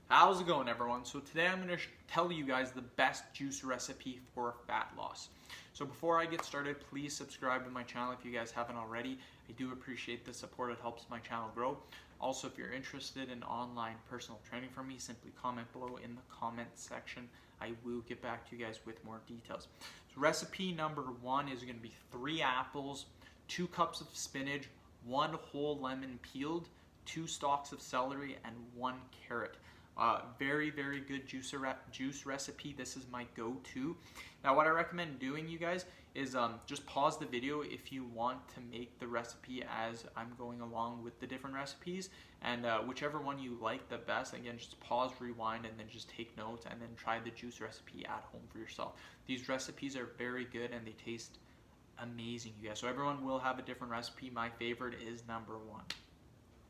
How's it going, everyone? So today I'm going to tell you guys the best juice recipe for fat loss. So before I get started, please subscribe to my channel if you guys haven't already. I do appreciate the support. It helps my channel grow. Also, if you're interested in online personal training from me, simply comment below in the comment section. I will get back to you guys with more details. So recipe number one is going to be 3 apples, 2 cups of spinach, 1 whole lemon peeled, 2 stalks of celery, and 1 carrot. Very good juice recipe. This is my go-to. Now what I recommend doing, you guys, is just pause the video if you want to make the recipe as I'm going along with the different recipes, and whichever one you like the best, again, just pause, rewind, and then just take notes, and then try the juice recipe at home for yourself. These recipes are very good and they taste amazing, you guys. So everyone will have a different recipe. My favorite is number 1.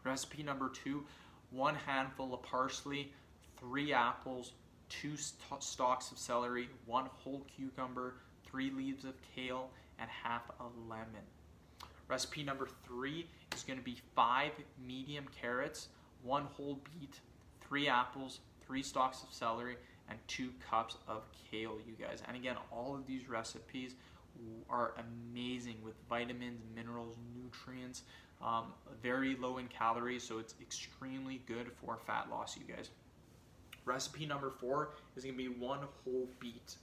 Recipe number 2, 1 handful of parsley, 3 apples, 2 stalks of celery, 1 whole cucumber, 3 leaves of kale, and half a lemon. Recipe number 3 is going to be 5 medium carrots, 1 whole beet, 3 apples, 3 stalks of celery, and 2 cups of kale, you guys. And again, all of these recipes are amazing with vitamins, minerals, nutrients, very low in calories, so it's extremely good for fat loss, you guys. Recipe number 4 is going to be 1 whole beet,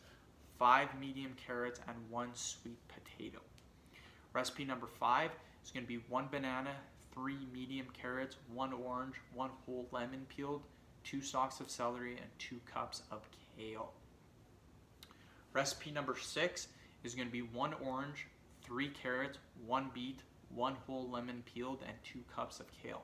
5 medium carrots, and 1 sweet potato. Recipe number 5 is going to be 1 banana, 3 medium carrots, 1 orange, 1 whole lemon peeled, 2 stalks of celery, and 2 cups of kale. Recipe number 6 is going to be 1 orange, 3 carrots, 1 beet, 1 whole lemon peeled, and 2 cups of kale.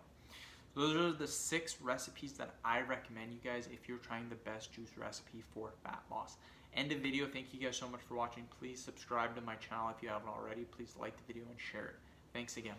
So those are the 6 recipes that I recommend you guys if you're trying the best juice recipe for fat loss. End of video. Thank you guys so much for watching. Please subscribe to my channel if you haven't already. Please like the video and share it. Thanks again.